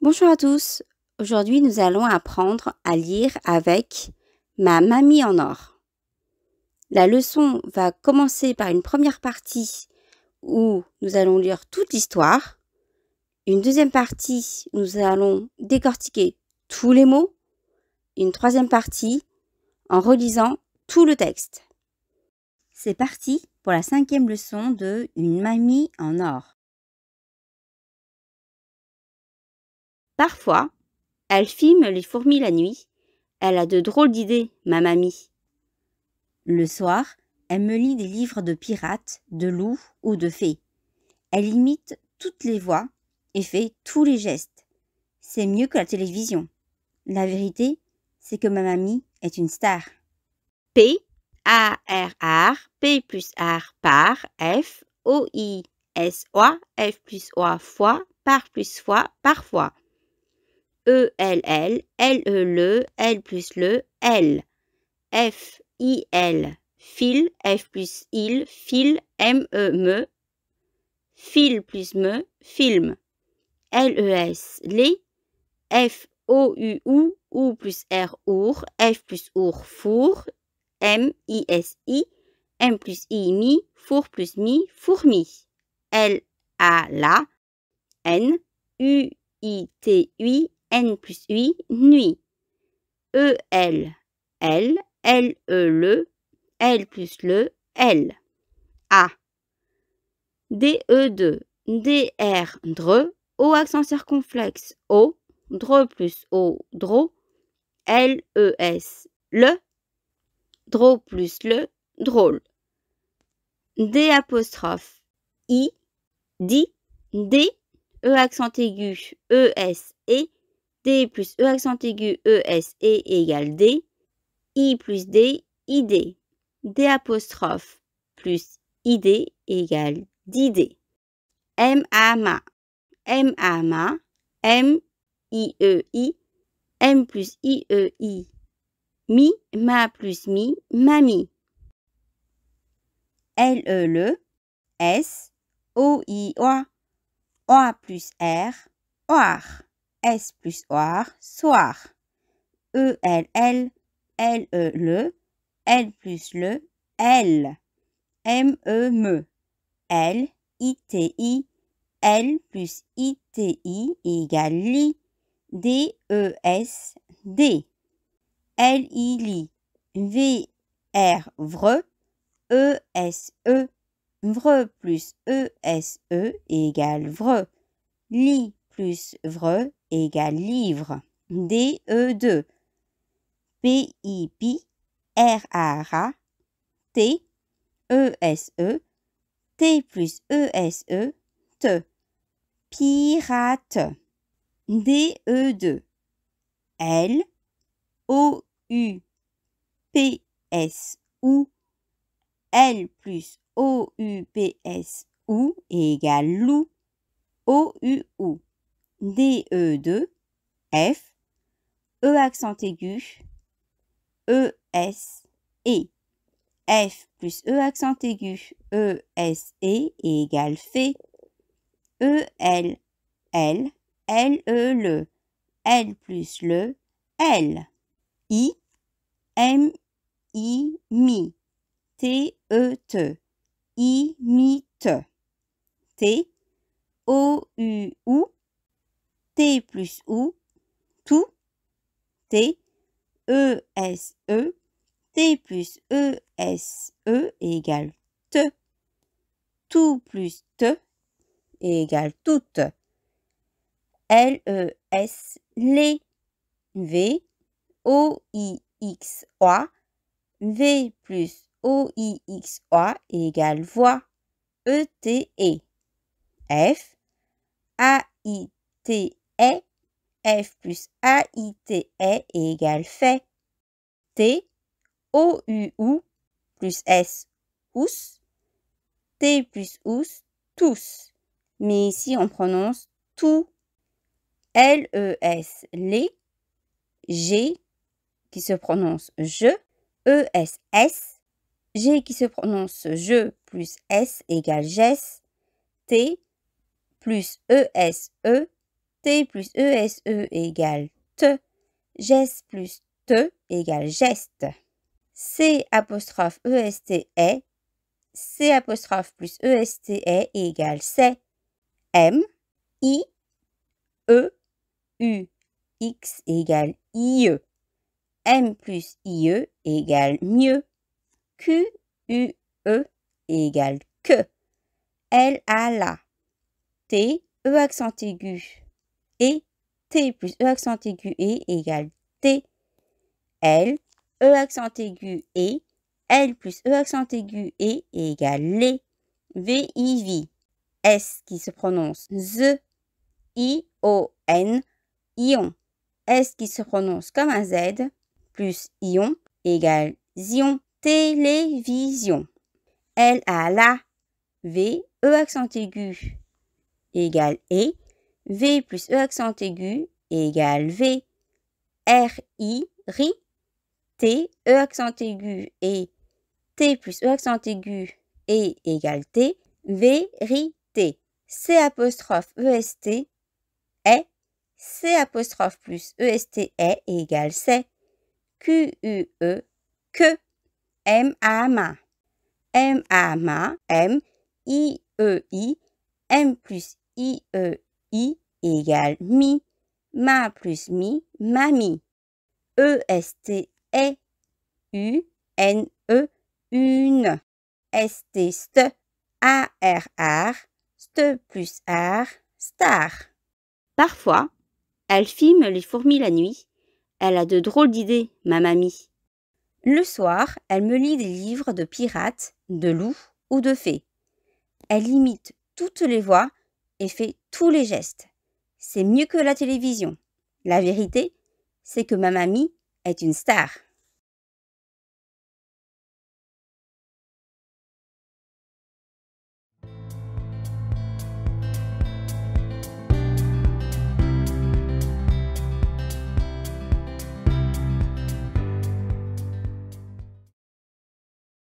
Bonjour à tous. Aujourd'hui, nous allons apprendre à lire avec ma mamie en or. La leçon va commencer par une première partie où nous allons lire toute l'histoire. Une deuxième partie, nous allons décortiquer tous les mots. Une troisième partie, en relisant tout le texte. C'est parti pour la 5e leçon de Une mamie en or. Parfois, elle filme les fourmis la nuit. Elle a de drôles d'idées, ma mamie. Le soir, elle me lit des livres de pirates, de loups ou de fées. Elle imite toutes les voix et fait tous les gestes. C'est mieux que la télévision. La vérité, c'est que ma mamie est une star. P-A-R-R, P plus R par, F, O-I-S-O, F plus O fois, par plus fois, parfois. E-L-L, L-E-Le, L plus le, L. F-I-L, fil, F plus il, fil, M-E-me, fil plus me, film. L-E-S, les, F-O-U-O, ou plus R, our, F plus our, four, M-I-S-I, M plus I, mi, four plus mi, fourmi. L-A, la, N, U-I-T-U, N plus UI, nuit. E-L, L, L-E-le, L plus le, L. A. D-E-2, D-R, dre, O accent circonflexe, O, dre plus O, dro, L-E-S, le, dro plus le, drôle. D apostrophe, I, di, D, E accent aigu, E-S, E, D plus E accent aigu, E-S, E égale D, I plus D, ID. D apostrophe plus ID égale d'idée. M-A-Ma, M-A-Ma, M-I-E-I, M plus I-E-I. Mi, ma plus mi, mamie. L-E-le, S, O-I-O, O plus R, oir. S plus oir, soir. E-L-L, L-E-le, L plus le, L. M-E-me, L, I-T-I, L plus I-T-I égale li, D-E-S, D. L-I-Li, V-R, vre, E-S-E, vre plus E-S-E égale vre. Li plus vre égale livre. D-E-2. P-I-Pi, R-A-Ra, T, E-S-E, T plus E-S-E, T. Pirate. D-E-2. L, O-U, P-S-O, L plus O-U-P-S-O égale loup. O-U-O. D-E-2. F, E accent aigu, E-S-E. F plus E accent aigu, E-S-E égale fait. E-L-L, L-E-le, L plus le, L. I, M-I, mi, T-E-Te, imite. T, O-U-O, T plus O, tout. T, E-S-E, T plus E-S-E égale te. Tout plus te égale toute. L-E-S, les. V, O-I-X-O, V plus O-I-X-O égale voix. E-T-E. F, A-I-T-E, F plus A-I-T-E égale fait. T, O-U-O plus S, ous. T plus ous, tous. Mais ici, on prononce tout. L-E-S, les. G, qui se prononce je. E-S-S. G, qui se prononce je, plus S égale geste. T, plus E-S-E. T plus ESE égale te. Geste plus te égale geste. C apostrophe EST est. C apostrophe plus EST est égale c'est. M, I, E, U, X égale IE. M plus IE égale mieux. Q, U, E égale que. L, A, la. T, E accent aigu et T plus E accent aigu et égale T. L, E accent aigu et L plus E accent aigu et égale les. V, I, vi. S qui se prononce Z. I, O, N, ion. S qui se prononce comme un Z plus ion égale zion. Télévision. L, A, la. V, E accent aigu égale et. V plus E accent aigu égale V. R, I, ri. T, E accent aigu et T plus E accent aigu et égale T. Vérité. C apostrophe EST est. C apostrophe plus EST est égale c'est. Q, U, E, que. M, A, ma. M, A, ma. M, I, E, I. M plus I, E, I égale mi. Ma plus mi, mamie. E, S, T, est. U, N, E, une. S, T, st. A, R, ar. St plus ar, star. Parfois, elle filme les fourmis la nuit. Elle a de drôles d'idées, ma mamie. Le soir, elle me lit des livres de pirates, de loups ou de fées. Elle imite toutes les voix et fait tous les gestes. C'est mieux que la télévision. La vérité, c'est que ma mamie est une star.